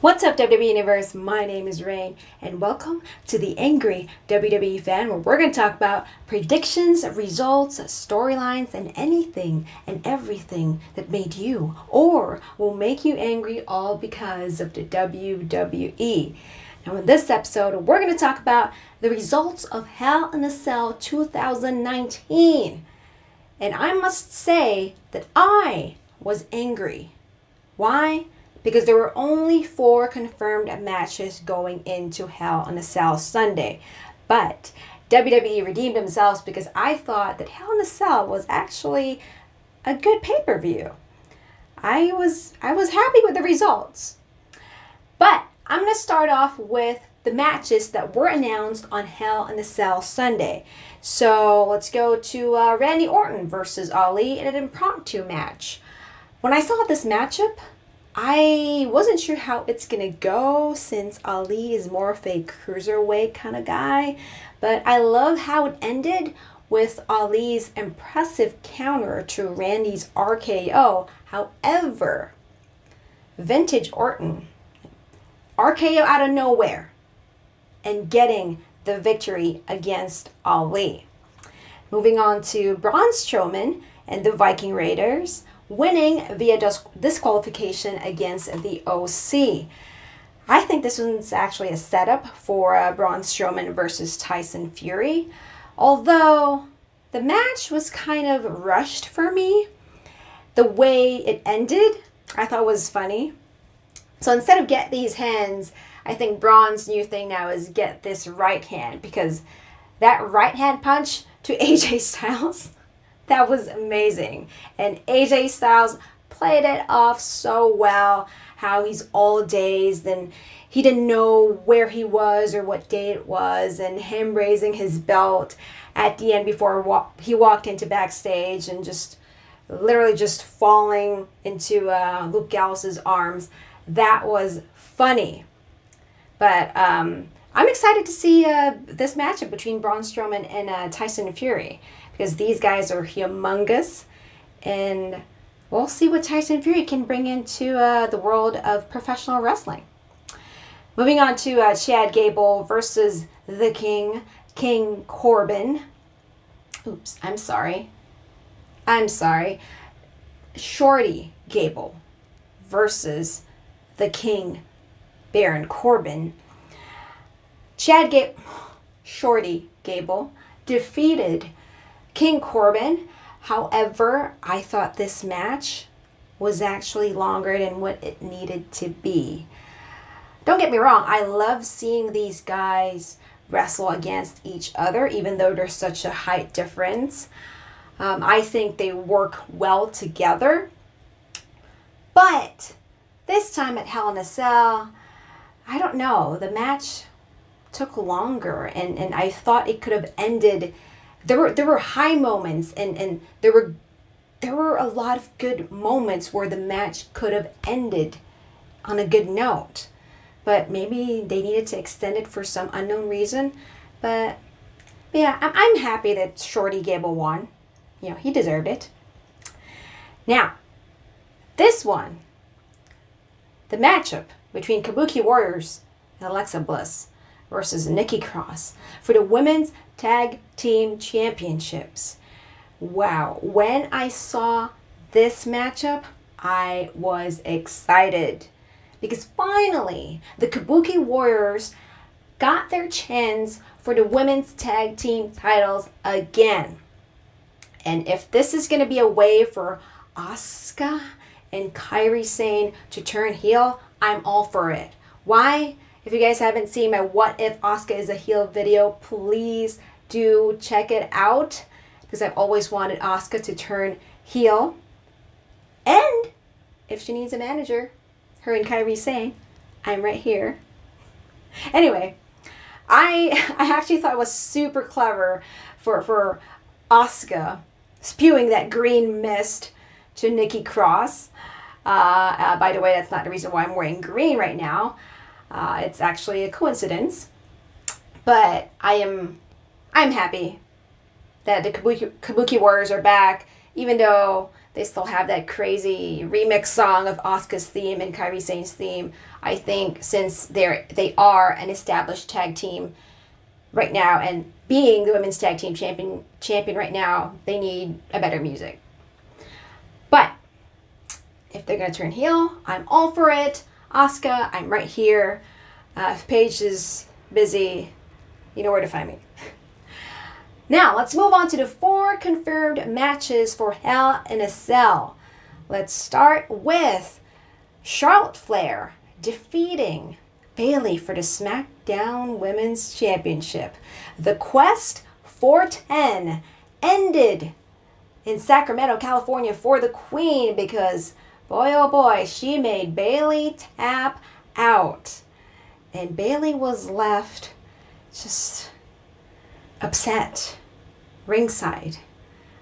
What's up, WWE Universe? My name is Rain, and welcome to the Angry WWE Fan, where we're going to talk about predictions, results, storylines, and anything and everything that made you or will make you angry, all because of the WWE. Now, in this episode, we're going to talk about the results of Hell in a Cell 2019. And I must say that I was angry. Why? Because there were only 4 confirmed matches going into Hell in a Cell Sunday. But WWE redeemed themselves because I thought that Hell in a Cell was actually a good pay-per-view. I was happy with the results. But I'm going to start off with the matches that were announced on Hell in a Cell Sunday. So let's go to Randy Orton versus Olly in an impromptu match. When I saw this matchup, I wasn't sure how it's going to go since Olly is more of a cruiserweight kind of guy. But I love how it ended with Olly's impressive counter to Randy's RKO. However, vintage Orton, RKO out of nowhere and getting the victory against Olly. Moving on to Braun Strowman and the Viking Raiders, winning via disqualification against the OC. I think this one's actually a setup for Braun Strowman versus Tyson Fury. Although the match was kind of rushed for me, the way it ended, I thought was funny. So instead of get these hands, I think Braun's new thing now is get this right hand, because that right hand punch to AJ Styles, that was amazing. And AJ Styles played it off so well, how he's all dazed and he didn't know where he was or what day it was, and him raising his belt at the end before he walked into backstage and just literally just falling into Luke Gallus' arms. That was funny. But I'm excited to see this matchup between Braun Strowman and Tyson Fury, because these guys are humongous, and we'll see what Tyson Fury can bring into the world of professional wrestling. Moving on to Chad Gable versus the King Corbin. Oops, I'm sorry. Shorty Gable versus the King Baron Corbin. Shorty Gable defeated King Corbin. However, I thought this match was actually longer than what it needed to be. Don't get me wrong, I love seeing these guys wrestle against each other, even though there's such a height difference. I think they work well together. But this time at Hell in a Cell, I don't know, the match took longer, and I thought it could have ended. There were high moments, and there were a lot of good moments where the match could have ended on a good note. But maybe they needed to extend it for some unknown reason. But yeah, I'm happy that Shorty Gable won. You know, he deserved it. Now, this one, the matchup between Kabuki Warriors and Alexa Bliss versus Nikki Cross for the Women's Tag Team Championships. Wow. When I saw this matchup, I was excited, because finally the Kabuki Warriors got their chance for the Women's Tag Team titles again. And if this is going to be a way for Asuka and Kairi Sane to turn heel, I'm all for it. Why? If you guys haven't seen my What If Asuka is a Heel video, please do check it out, because I've always wanted Asuka to turn heel. And if she needs a manager, her and Kairi Sane, I'm right here. Anyway, I actually thought it was super clever for Asuka spewing that green mist to Nikki Cross. By the way, that's not the reason why I'm wearing green right now. It's actually a coincidence. But I'm happy that the Kabuki Warriors are back, even though They still have that crazy remix song of Asuka's theme and Kairi Sane's theme. I think since they are an established tag team right now, and being the women's tag team champion right now, they need a better music. But if they're gonna turn heel, I'm all for it. Asuka, I'm right here. If Paige is busy, you know where to find me. Now, let's move on to the 4 confirmed matches for Hell in a Cell. Let's start with Charlotte Flair defeating Bayley for the Smackdown Women's Championship. The quest for 10 ended in Sacramento, California for the Queen because, boy oh boy, she made Bayley tap out. And Bayley was left just upset, ringside.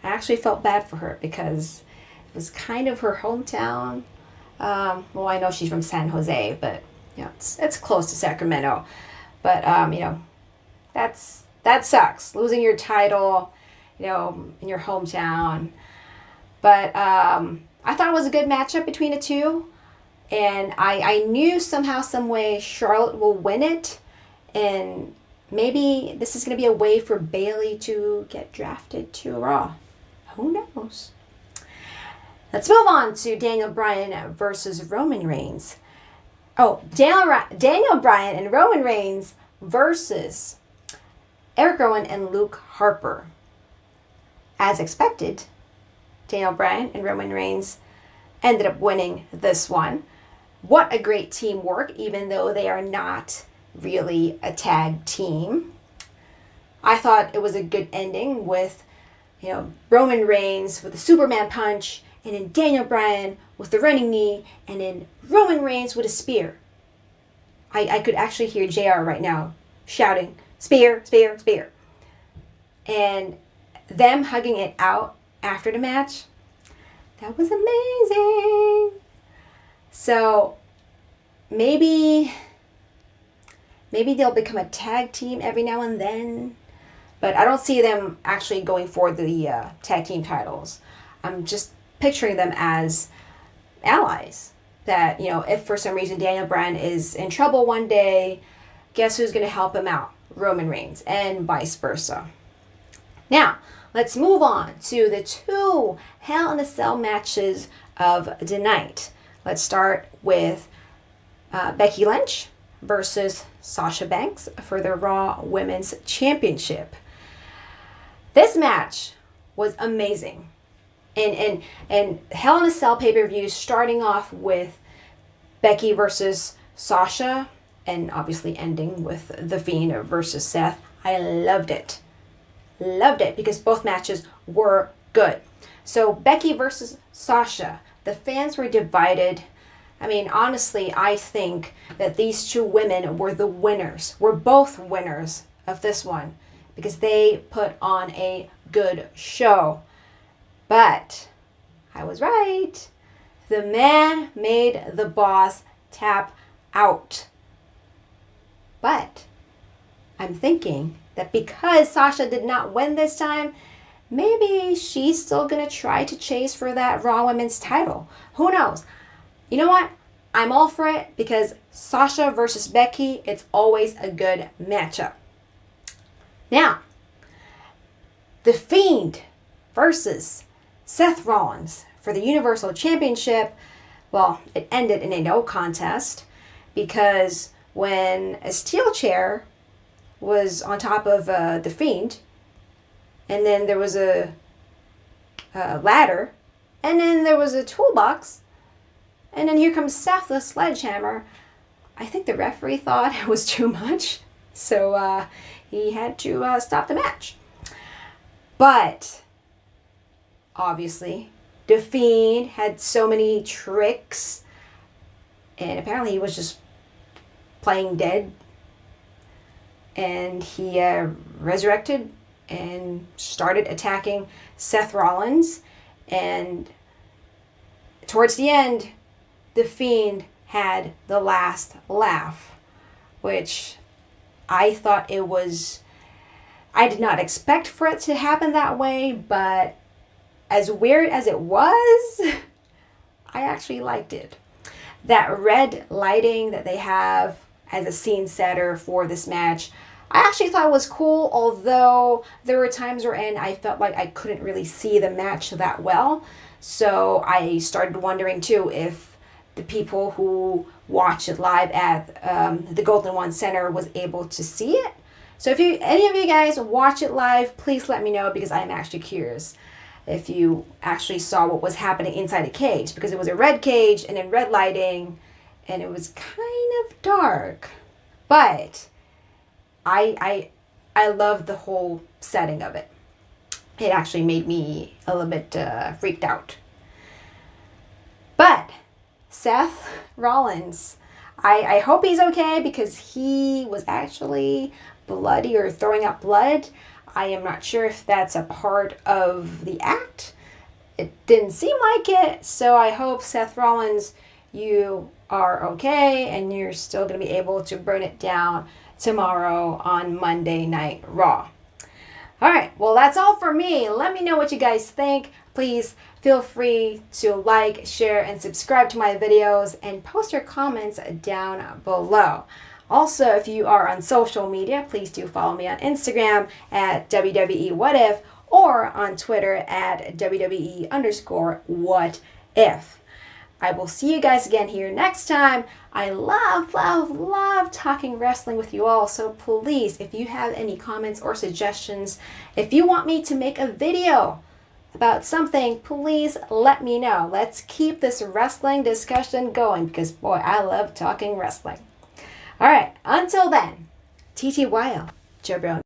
I actually felt bad for her because it was kind of her hometown. Well, I know she's from San Jose, but it's close to Sacramento. But that sucks, losing your title, in your hometown. But I thought it was a good matchup between the two, and I knew somehow, some way, Charlotte will win it, and maybe this is going to be a way for Bayley to get drafted to Raw. Who knows? Let's move on to Daniel Bryan versus Roman Reigns. Oh, Daniel Bryan and Roman Reigns versus Erick Rowan and Luke Harper. As expected, Daniel Bryan and Roman Reigns ended up winning this one. What a great teamwork, even though they are not really a tag team. I thought it was a good ending with, Roman Reigns with the Superman punch, and then Daniel Bryan with the running knee, and then Roman Reigns with a spear. I could actually hear JR right now shouting, "Spear, spear, spear." And them hugging it out after the match, that was amazing. So maybe they'll become a tag team every now and then, but I don't see them actually going for the tag team titles. I'm just picturing them as allies that, if for some reason Daniel Bryan is in trouble one day, guess who's going to help him out? Roman Reigns, and vice versa. Now, let's move on to the 2 Hell in a Cell matches of the night. Let's start with Becky Lynch versus Sasha Banks for the Raw Women's Championship. This match was amazing. And Hell in a Cell pay-per-view, starting off with Becky versus Sasha, and obviously ending with The Fiend versus Seth. I loved it. Loved it because both matches were good. So Becky versus Sasha, the fans were divided. I mean, honestly, I think that these 2 women were the winners. Were both winners of this one because they put on a good show. But I was right. The man made the boss tap out. But I'm thinking that because Sasha did not win this time, maybe she's still going to try to chase for that Raw Women's title. Who knows? You know what? I'm all for it because Sasha versus Becky, it's always a good matchup. Now, The Fiend versus Seth Rollins for the Universal Championship. Well, it ended in a no contest because when a steel chair was on top of The Fiend, and then there was a ladder, and then there was a toolbox, and then here comes Seth the sledgehammer. I think the referee thought it was too much, so he had to stop the match. But obviously, The Fiend had so many tricks, and apparently he was just playing dead, and he resurrected and started attacking Seth Rollins, and towards the end, The Fiend had the last laugh, which I thought I did not expect for it to happen that way, but as weird as it was, I actually liked it. That red lighting that they have as a scene setter for this match, I actually thought it was cool, although there were times wherein I felt like I couldn't really see the match that well. So I started wondering too if the people who watched it live at the Golden One Center was able to see it. So if any of you guys watch it live, please let me know, because I'm actually curious if you actually saw what was happening inside the cage, because it was a red cage and in red lighting and it was kind of dark. But I love the whole setting of it. It actually made me a little bit freaked out. But Seth Rollins, I hope he's okay, because he was actually bloody or throwing up blood. I am not sure if that's a part of the act. It didn't seem like it. So I hope, Seth Rollins, you are okay and you're still going to be able to burn it down tomorrow on Monday Night Raw. All right, well, that's all for me. Let me know what you guys think. Please feel free to like, share, and subscribe to my videos, and post your comments down below. Also, if you are on social media, please do follow me on Instagram at WWE What If, or on Twitter at WWE_What If. I will see you guys again here next time. I love talking wrestling with you all. So please, if you have any comments or suggestions, if you want me to make a video about something, please let me know. Let's keep this wrestling discussion going, because boy, I love talking wrestling. All right, until then, TTYL, Joe Brown.